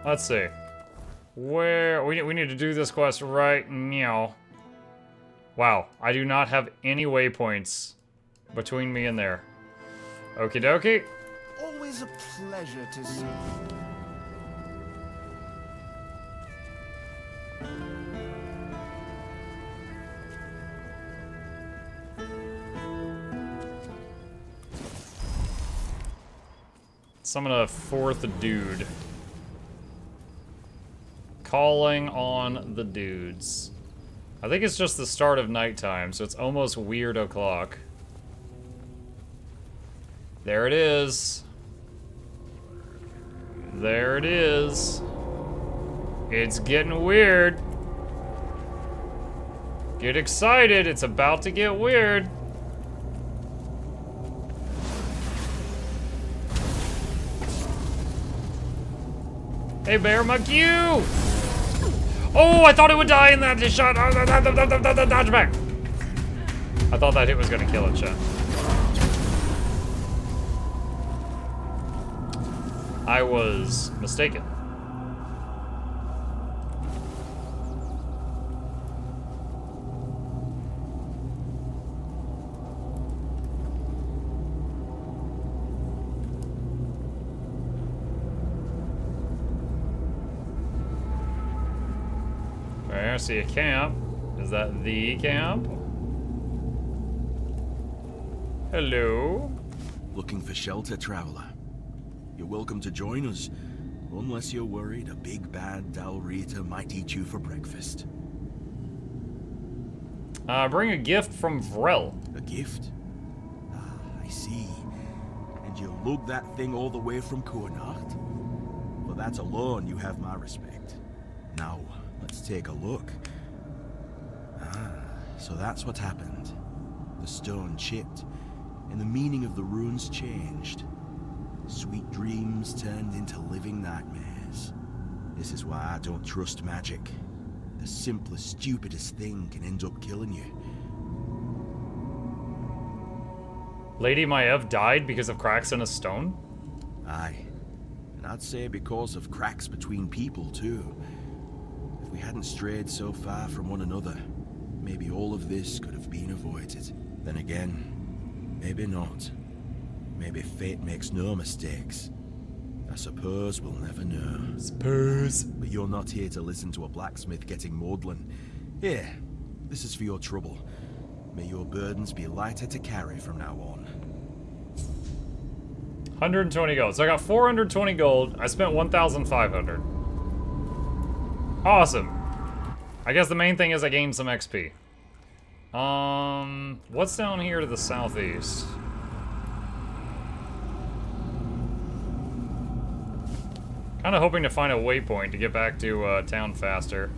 Let's see. Where we need to do this quest right now. Wow, I do not have any waypoints between me and there. Okie dokie. Always a pleasure to see you. Summon a fourth dude. Calling on the dudes. I think it's just the start of nighttime, so it's almost weird o'clock. There it is. There it is. It's getting weird. Get excited, it's about to get weird. Hey, Bear, my Q! Oh, I thought it would die in that shot. Dodge back. I thought that hit was gonna kill it, chat. I was mistaken. I see a camp. Is that the camp? Hello? Looking for shelter, traveler? You're welcome to join us, unless you're worried a big bad Dalrita might eat you for breakfast. Bring a gift from Vrel. A gift? Ah, I see. And you lug that thing all the way from Kurnacht? For that alone, you have my respect. Now, let's take a look. Ah, so that's what happened. The stone chipped, and the meaning of the runes changed. Sweet dreams turned into living nightmares. This is why I don't trust magic. The simplest, stupidest thing can end up killing you. Lady Maiev died because of cracks in a stone? Aye. And I'd say because of cracks between people, too. If we hadn't strayed so far from one another, maybe all of this could have been avoided. Then again, maybe not. Maybe fate makes no mistakes. I suppose we'll never know. Suppose. But you're not here to listen to a blacksmith getting maudlin. Here, this is for your trouble. May your burdens be lighter to carry from now on. 120 gold. So I got 420 gold. I spent 1,500. Awesome. I guess the main thing is I gained some XP. What's down here to the southeast? Kind of hoping to find a waypoint to get back to town faster.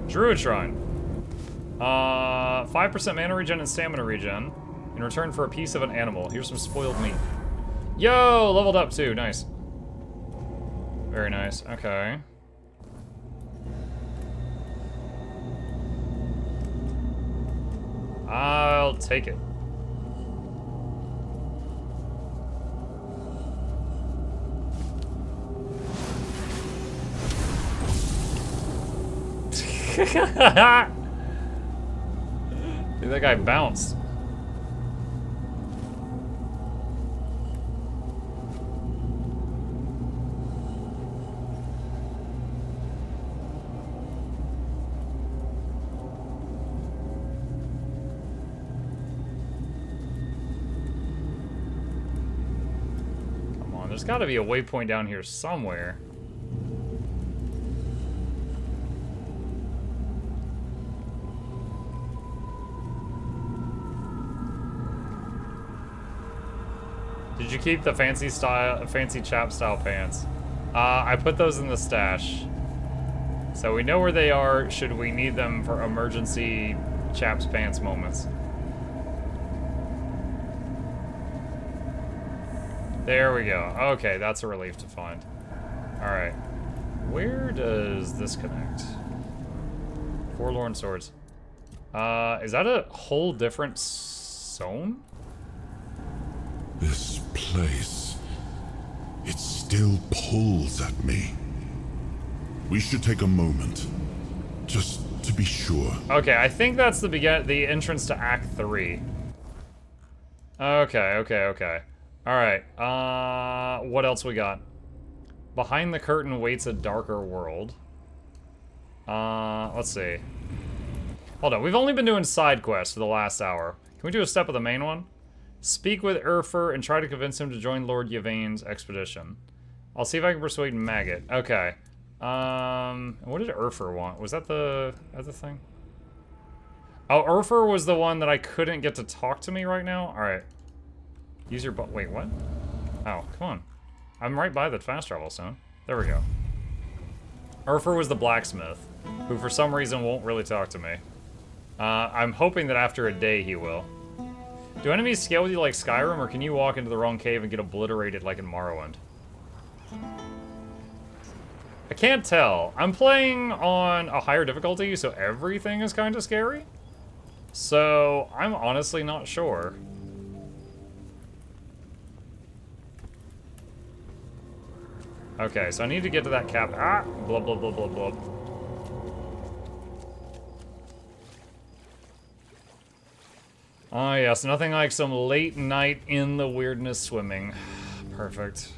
Druid Shrine. 5% mana regen and stamina regen in return for a piece of an animal. Here's some spoiled meat. Yo, leveled up too. Nice. Very nice. Okay. I'll take it. Dude, that guy bounced. Come on, there's gotta be a waypoint down here somewhere. Did you keep the fancy chap style pants? I put those in the stash. So we know where they are should we need them for emergency chaps pants moments. There we go. Okay, that's a relief to find. Alright. Where does this connect? Forlorn Swords. Is that a whole different zone? This place... it still pulls at me. We should take a moment. Just to be sure. Okay, I think that's the entrance to Act 3. Okay. Alright, what else we got? Behind the curtain waits a darker world. Let's see. Hold on, we've only been doing side quests for the last hour. Can we do a step of the main one? Speak with Urfer and try to convince him to join Lord Yvain's expedition. I'll see if I can persuade Maggot. Okay. What did Urfer want? Was that the other thing? Oh, Urfer was the one that I couldn't get to talk to me right now? Alright. Use your wait, what? Oh, come on. I'm right by the fast travel zone. There we go. Urfer was the blacksmith, who for some reason won't really talk to me. I'm hoping that after a day he will. Do enemies scale with you like Skyrim, or can you walk into the wrong cave and get obliterated like in Morrowind? I can't tell. I'm playing on a higher difficulty, so everything is kind of scary. So, I'm honestly not sure. Okay, so I need to get to that cap. Ah! Blah, blah, blah, blah, blah. Ah, yes, nothing like some late night in the weirdness swimming. Perfect.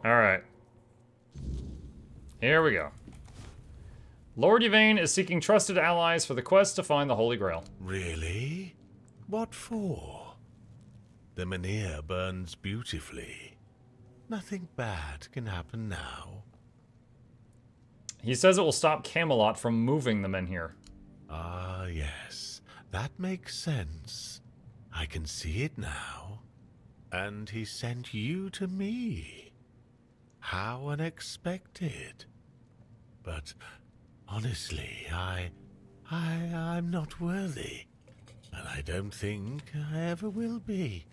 Alright. Here we go. Lord Yvain is seeking trusted allies for the quest to find the Holy Grail. Really? What for? The Menhir burns beautifully. Nothing bad can happen now. He says it will stop Camelot from moving the Menhir. Ah, yes. That makes sense. I can see it now. And he sent you to me. How unexpected. But honestly, I'm not worthy. And I don't think I ever will be.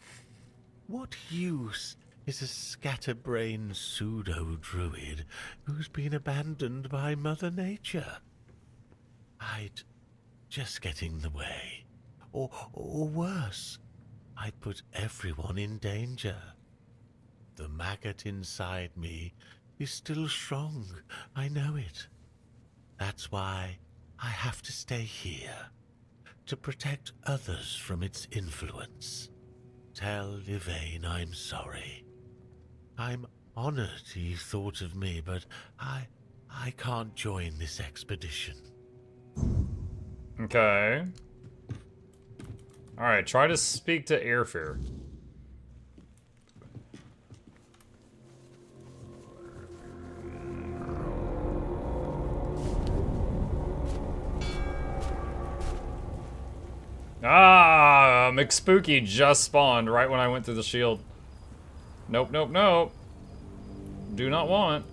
What use is a scatterbrained pseudo-druid who's been abandoned by Mother Nature? I'd just get in the way. Or worse, I'd put everyone in danger. The maggot inside me is still strong, I know it. That's why I have to stay here, to protect others from its influence. Tell Yvain I'm sorry. I'm honored he thought of me, but I can't join this expedition. Okay. Alright, try to speak to Airfear. Ah, McSpooky just spawned right when I went through the shield. Nope, nope, nope. Do not want.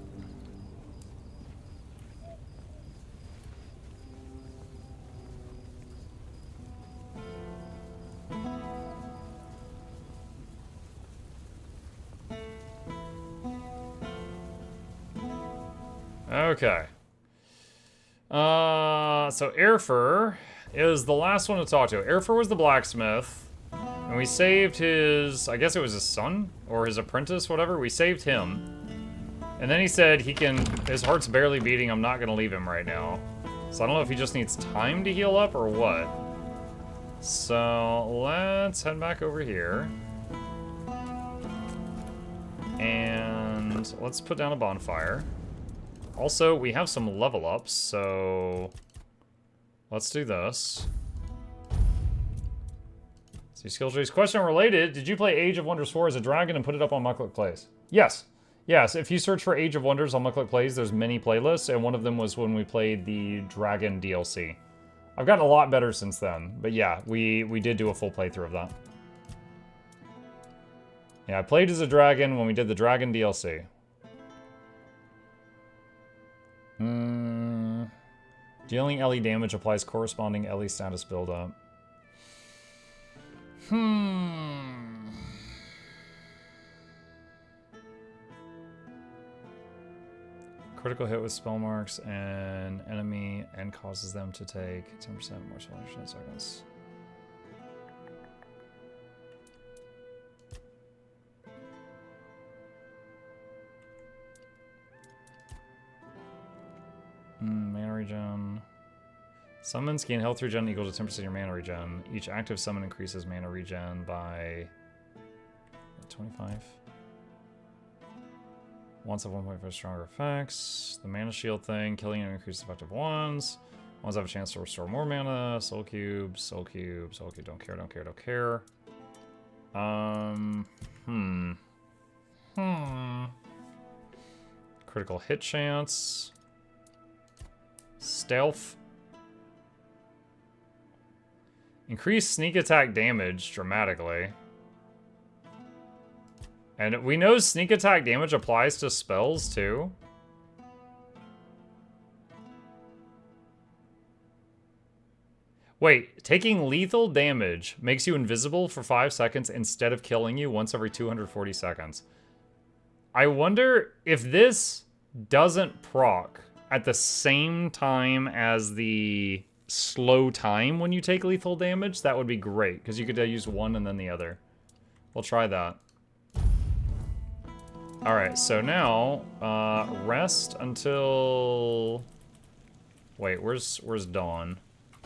Okay. So Airfer is the last one to talk to. Airfer was the blacksmith, and we saved his, I guess it was his son, or his apprentice, whatever. We saved him. And then he said his heart's barely beating, I'm not gonna leave him right now. So I don't know if he just needs time to heal up or what. So let's head back over here. And let's put down a bonfire. Also, we have some level ups, so let's do this. See skill trees. Question related, did you play Age of Wonders 4 as a dragon and put it up on Mukluk Plays? Yes. Yes, if you search for Age of Wonders on Mukluk Plays, there's many playlists, and one of them was when we played the Dragon DLC. I've gotten a lot better since then, but yeah, we did do a full playthrough of that. Yeah, I played as a dragon when we did the Dragon DLC. Dealing LE damage applies corresponding LE status buildup. Critical hit with spell marks and enemy and causes them to take 10% more spell seconds. Mana regen. Summons gain health regen equal to 10% of your mana regen. Each active summon increases mana regen by 25. Once have 1.5 stronger effects. The mana shield thing, killing and increases effective ones. Ones have a chance to restore more mana. Soul cube, soul cube, soul cube. Don't care, don't care, don't care. Critical hit chance. Stealth. Increase sneak attack damage dramatically. And we know sneak attack damage applies to spells too. Wait, taking lethal damage makes you invisible for 5 seconds instead of killing you once every 240 seconds. I wonder if this doesn't proc at the same time as the slow time when you take lethal damage. That would be great, because you could use one and then the other. We'll try that. Alright, so now, rest until... Wait, where's Dawn?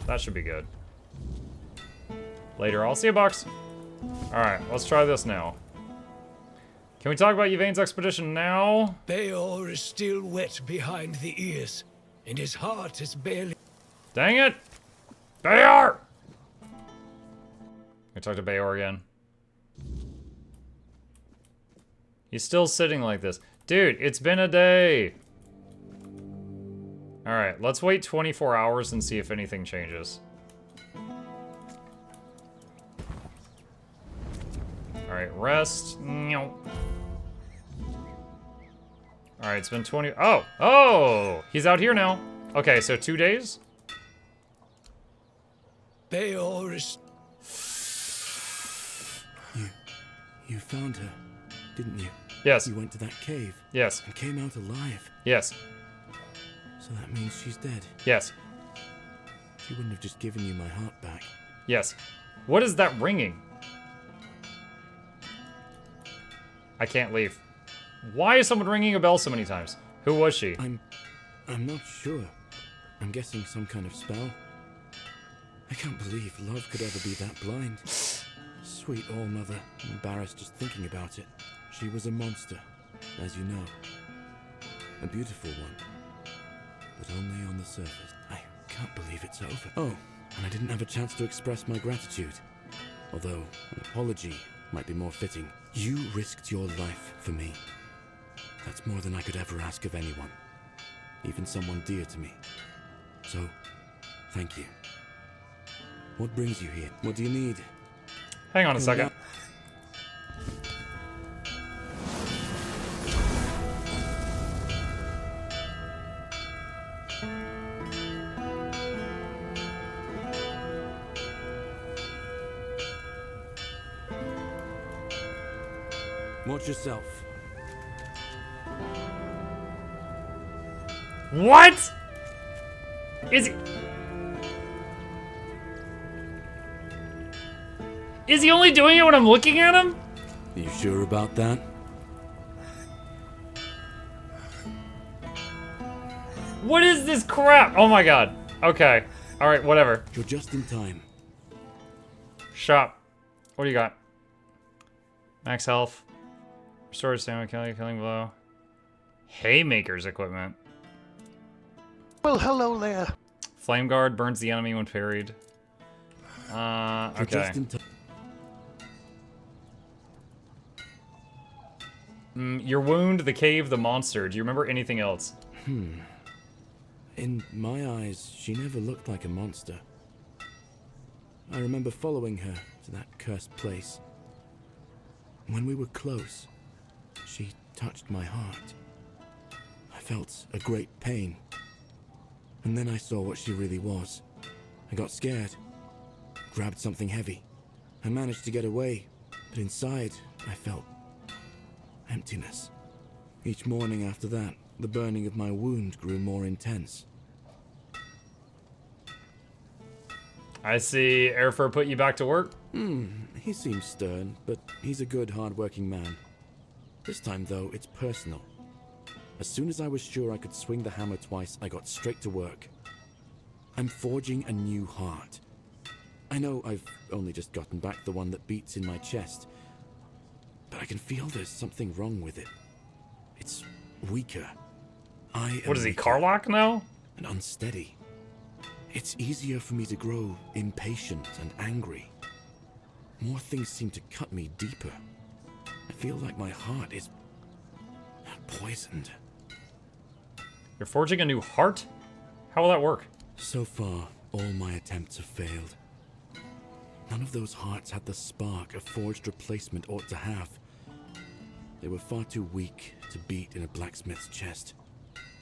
That should be good. Later, I'll see you, Box. Alright, let's try this now. Can we talk about Yvain's expedition now? Bayor is still wet behind the ears, and his heart is barely... Dang it! Bayor! Can we talk to Bayor again? He's still sitting like this. Dude, it's been a day! Alright, let's wait 24 hours and see if anything changes. Alright, rest. Alright, it's been 20... Oh! Oh! He's out here now. Okay, so 2 days? Bayor is... You found her, didn't you? Yes. You went to that cave. Yes. And came out alive. Yes. So that means she's dead. Yes. She wouldn't have just given you my heart back. Yes. What is that ringing? I can't leave. Why is someone ringing a bell so many times? Who was she? I'm not sure. I'm guessing some kind of spell. I can't believe love could ever be that blind. Sweet All-Mother. I'm embarrassed just thinking about it. She was a monster, as you know. A beautiful one. But only on the surface. I can't believe it's over. Oh, and I didn't have a chance to express my gratitude. Although, an apology might be more fitting. You risked your life for me. That's more than I could ever ask of anyone. Even someone dear to me. So, thank you. What brings you here? What do you need? Hang on a second. Watch yourself. What? Is he only doing it when I'm looking at him? Are you sure about that? What is this crap? Oh my god. Okay. Alright, whatever. You're just in time. Shop. What do you got? Max health. Restore stamina, killing blow. Haymaker's equipment. Well, hello there. Flame guard burns the enemy when parried. You're Okay. just in time. Your wound, the cave, the monster. Do you remember anything else? In my eyes, she never looked like a monster. I remember following her to that cursed place. When we were close, she touched my heart. I felt a great pain, And then I saw what she really was. I got scared, grabbed something heavy. I managed to get away, but inside I felt emptiness. Each morning after that, the burning of my wound grew more intense. I see Airfur put you back to work. He seems stern, but he's a good, hard-working man. This time, though, it's personal. As soon as I was sure I could swing the hammer twice, I got straight to work. I'm forging a new heart. I know I've only just gotten back the one that beats in my chest, but I can feel there's something wrong with it. It's weaker. What is he, weaker Karlach now? and unsteady. It's easier for me to grow impatient and angry. More things seem to cut me deeper. I feel like my heart is poisoned. You're forging a new heart? How will that work? So far, all my attempts have failed. None of those hearts had the spark a forged replacement ought to have. They were far too weak to beat in a blacksmith's chest.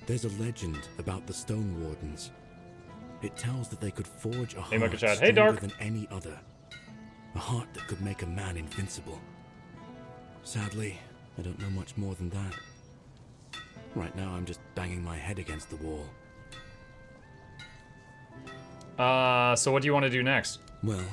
There's a legend about the Stone Wardens. It tells that they could forge a heart Mukluk Chad. stronger Hey, Dark. than any other. A heart that could make a man invincible. Sadly, I don't know much more than that. Right now, I'm just banging my head against the wall. So what do you want to do next? Well,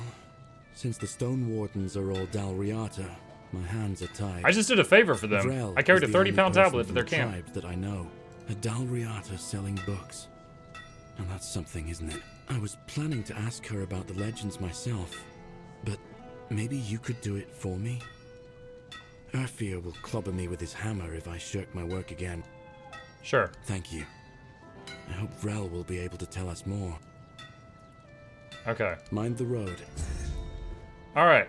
since the Stone Wardens are all Dalriata, my hands are tied. I just did a favor for them. Vrel I carried a is the only 30-pound person tablet to from their the camp. tribes that I know. A Dalriata selling books. Now that's something, isn't it? I was planning to ask her about the legends myself, but maybe you could do it for me? Urfir will clobber me with his hammer if I shirk my work again. Sure. Thank you. I hope Vrel will be able to tell us more. Okay. Mind the road. Alright.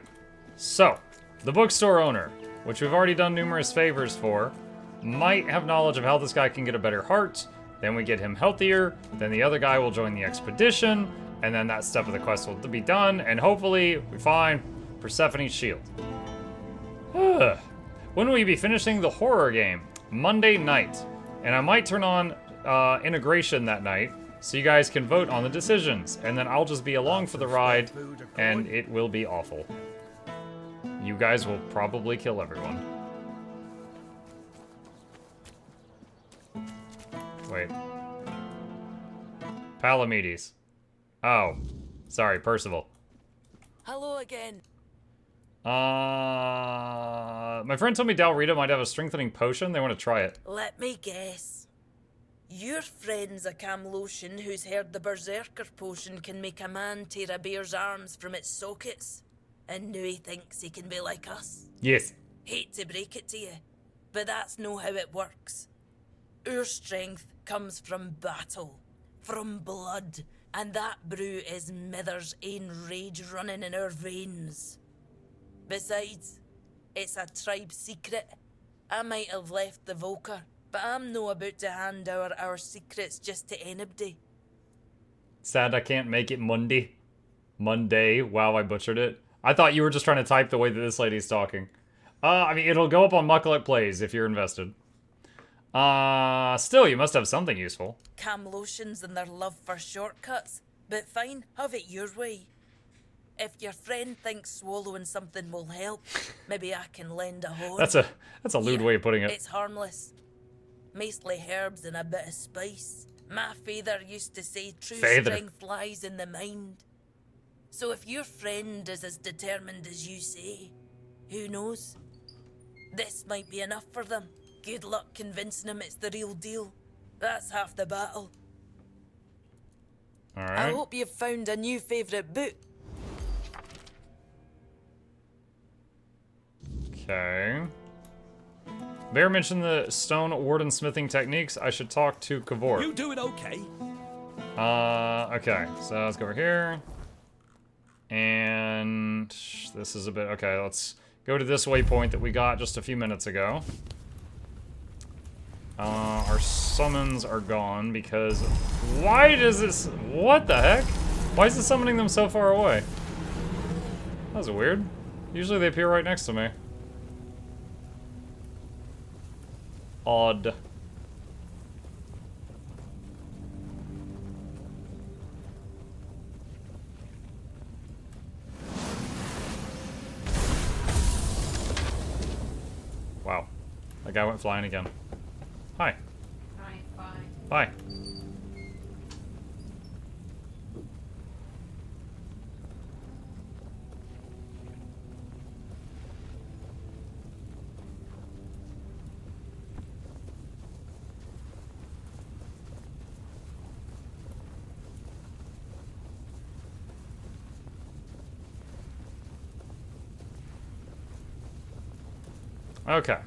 So, the bookstore owner, which we've already done numerous favors for, might have knowledge of how this guy can get a better heart. Then we get him healthier. Then the other guy will join the expedition. And then that step of the quest will be done. And hopefully we find Persephone's shield. When will you be finishing the horror game? Monday night. And I might turn on integration that night, so you guys can vote on the decisions. And then I'll just be along for the ride, and it will be awful. You guys will probably kill everyone. Wait. Palamedes. Oh. Sorry, Percival. Hello again. My friend told me Dalrita might have a strengthening potion. They want to try it. Let me guess. Your friend's a Camlotion who's heard the Berserker potion can make a man tear a bear's arms from its sockets. And now he thinks he can be like us. Yes. Hate to break it to you, but that's no how it works. Our strength comes from battle, from blood, and that brew is Mither's ain rage running in our veins. Besides, it's a tribe secret. I might have left the Volker, but I'm no about to hand over our secrets just to anybody. Sad I can't make it Monday. Monday. Wow, I butchered it. I thought you were just trying to type the way that this lady's talking. I mean, it'll go up on Mukluk Plays if you're invested. Still, you must have something useful. Camlotions and their love for shortcuts, but fine, have it your way. If your friend thinks swallowing something will help, maybe I can lend a horn. That's a lewd way of putting it. It's harmless. Mostly herbs and a bit of spice. My father used to say true strength lies in the mind. So if your friend is as determined as you say, who knows? This might be enough for them. Good luck convincing them it's the real deal. That's half the battle. Alright. I hope you've found a new favourite book. Okay. Bear mentioned the stone warden smithing techniques. I should talk to Kavor. You doing okay? Okay. So let's go over here. And this is a bit... Okay, let's go to this waypoint that we got just a few minutes ago. Our summons are gone because... Why does this... What the heck? Why is it summoning them so far away? That was weird. Usually they appear right next to me. Odd. guy went flying again. Hi. Hi, bye. Bye. Okay.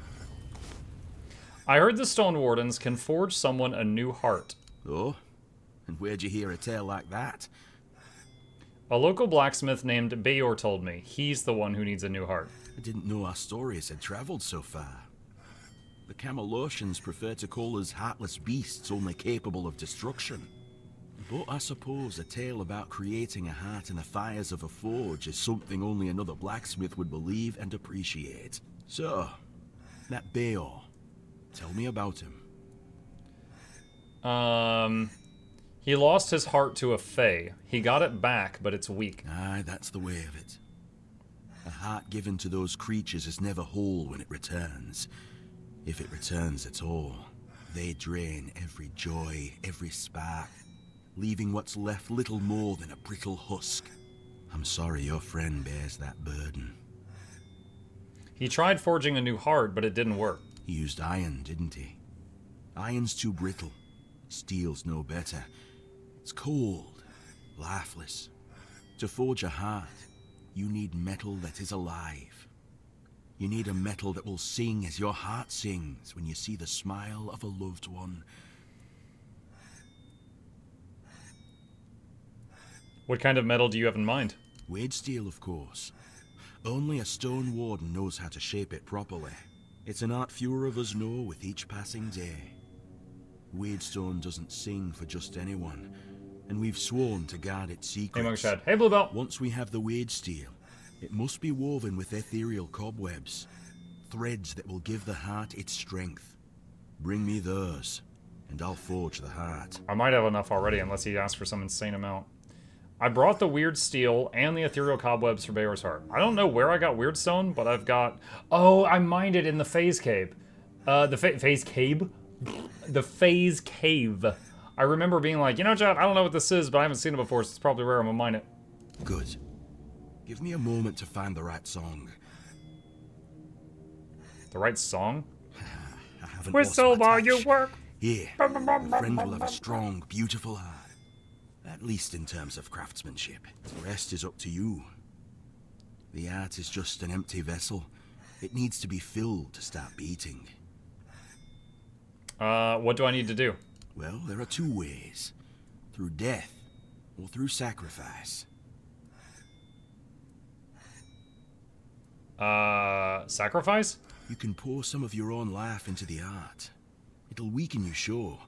I heard the Stone Wardens can forge someone a new heart. Oh? And where'd you hear a tale like that? A local blacksmith named Bayor told me. He's the one who needs a new heart. I didn't know our stories had traveled so far. The Camelosians prefer to call us heartless beasts only capable of destruction. But I suppose a tale about creating a heart in the fires of a forge is something only another blacksmith would believe and appreciate. So, that Bayor, tell me about him. He lost his heart to a fae. He got it back, but it's weak. Aye, that's the way of it. A heart given to those creatures is never whole when it returns. If it returns at all, they drain every joy, every spark, leaving what's left little more than a brittle husk. I'm sorry your friend bears that burden. He tried forging a new heart, but it didn't work. He used iron, didn't he? Iron's too brittle. Steel's no better. It's cold, lifeless. To forge a heart, you need metal that is alive. You need a metal that will sing as your heart sings when you see the smile of a loved one. What kind of metal do you have in mind? Wade steel, of course. Only a stone warden knows how to shape it properly. It's an art fewer of us know with each passing day. Wadestone doesn't sing for just anyone, and we've sworn to guard its Hey, secrets. Monkshad. Hey, Bluebell. Once we have the wade steel, it must be woven with ethereal cobwebs, threads that will give the heart its strength. Bring me those, and I'll forge the heart. I might have enough already, unless he asks for some insane amount. I brought the weird steel and the ethereal cobwebs for Bayor's heart. I don't know where I got weird stone, but I've got... Oh, I mined it in the phase cave. Phase cave? The phase cave. I remember being like, you know, Chad, I don't know what this is, but I haven't seen it before, so it's probably rare. I'm gonna mine it. Good. Give me a moment to find the right song. The right song? I haven't Whistle lost my while touch. you work. Here, your friend will have a strong, beautiful heart. At least in terms of craftsmanship. The rest is up to you. The art is just an empty vessel. It needs to be filled to start beating. What do I need to do? Well, there are two ways. Through death, or through sacrifice. Sacrifice? You can pour some of your own life into the art. It'll weaken you, sure,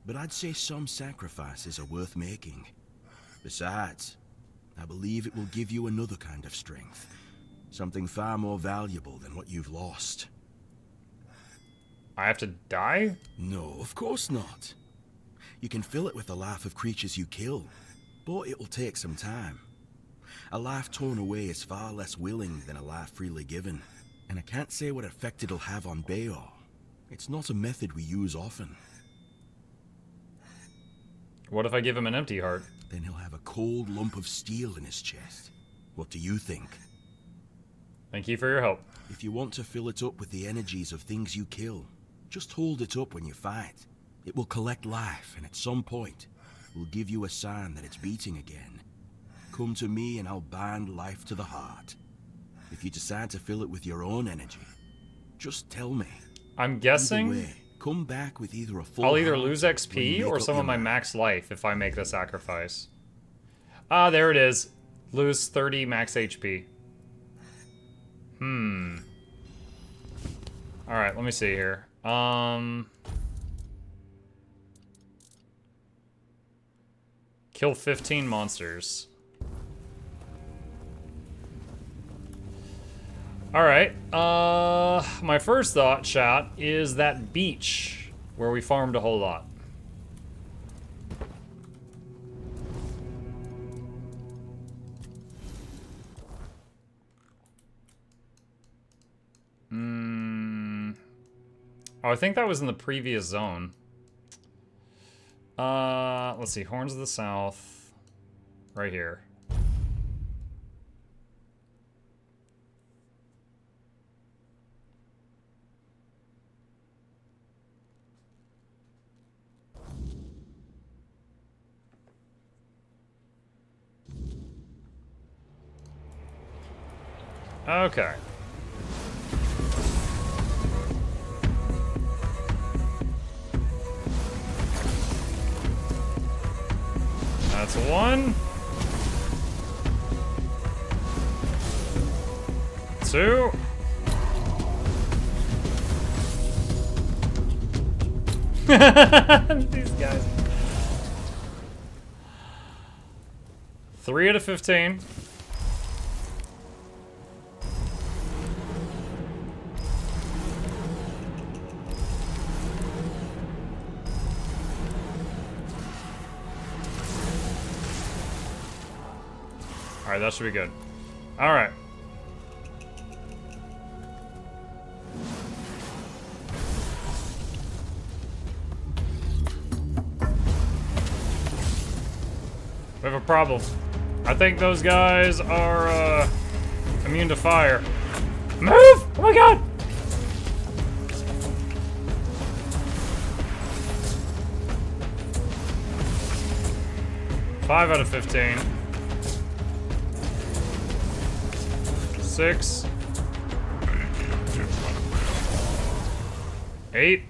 but I'd say some sacrifices are worth making. Besides, I believe it will give you another kind of strength. Something far more valuable than what you've lost. I have to die? No, of course not. You can fill it with the life of creatures you kill, but it will take some time. A life torn away is far less willing than a life freely given, and I can't say what effect it'll have on Bayor. It's not a method we use often. What if I give him an empty heart? Then he'll have a cold lump of steel in his chest. What do you think? Thank you for your help. If you want to fill it up with the energies of things you kill, just hold it up when you fight. It will collect life, and at some point, will give you a sign that it's beating again. Come to me and I'll bind life to the heart. If you decide to fill it with your own energy, just tell me. I'm guessing Either way, come back with either a full I'll either heart lose when you XP make or up some your of my mind. max life if I make the sacrifice. Ah, there it is. Lose 30 max HP. Alright, let me see here. Kill 15 monsters. Alright, my first thought, chat, is that beach where we farmed a whole lot. Oh, I think that was in the previous zone. Let's see. Horns of the South. Right here. Okay. That's one. Two. These guys. 3 out of 15. Alright, that should be good. Alright. We have a problem. I think those guys are, immune to fire. Move! Oh my god! Five out of 15. 6. 8.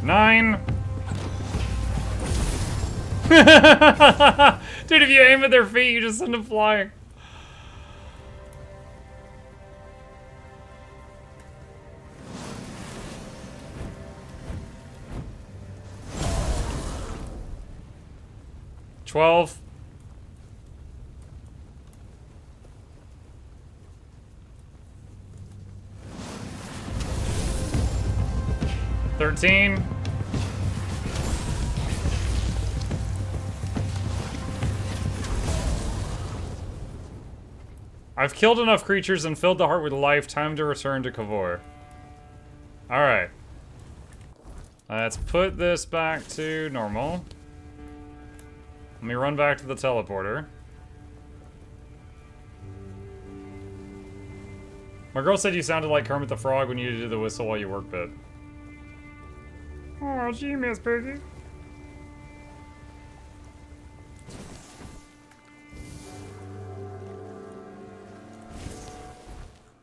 9. Dude, if you aim at their feet, you just send them flying. $12. 13. 've killed enough creatures and filled the heart with life. Time to return to Kavor. Alright. Let's put this back to normal. Let me run back to the teleporter. My girl said you sounded like Kermit the Frog when you did the whistle while you work bit. Oh, gee, Miss Piggy.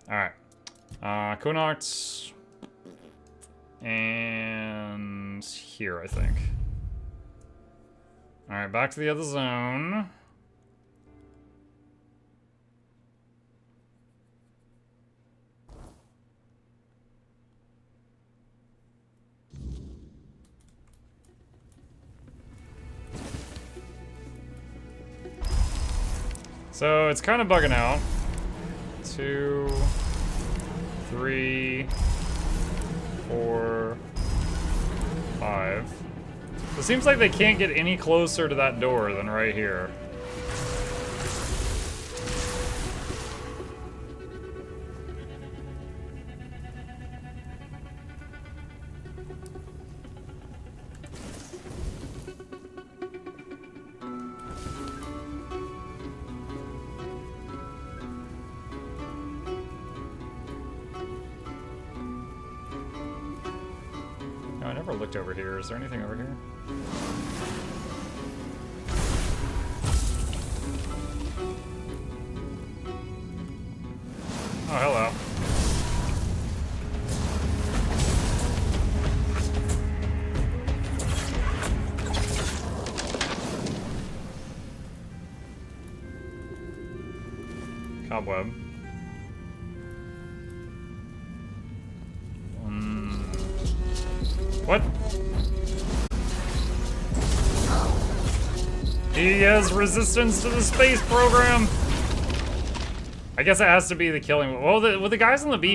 Alright. Connacht. And here, I think. Alright, back to the other zone. So it's kind of bugging out. 2, 3, 4, 5. It seems like they can't get any closer to that door than right here. No, I never looked over here. Is there anything over here? Oh, hello. Cobweb. What? He has resistance to the space program. I guess it has to be the killing. Well, the guys on the beach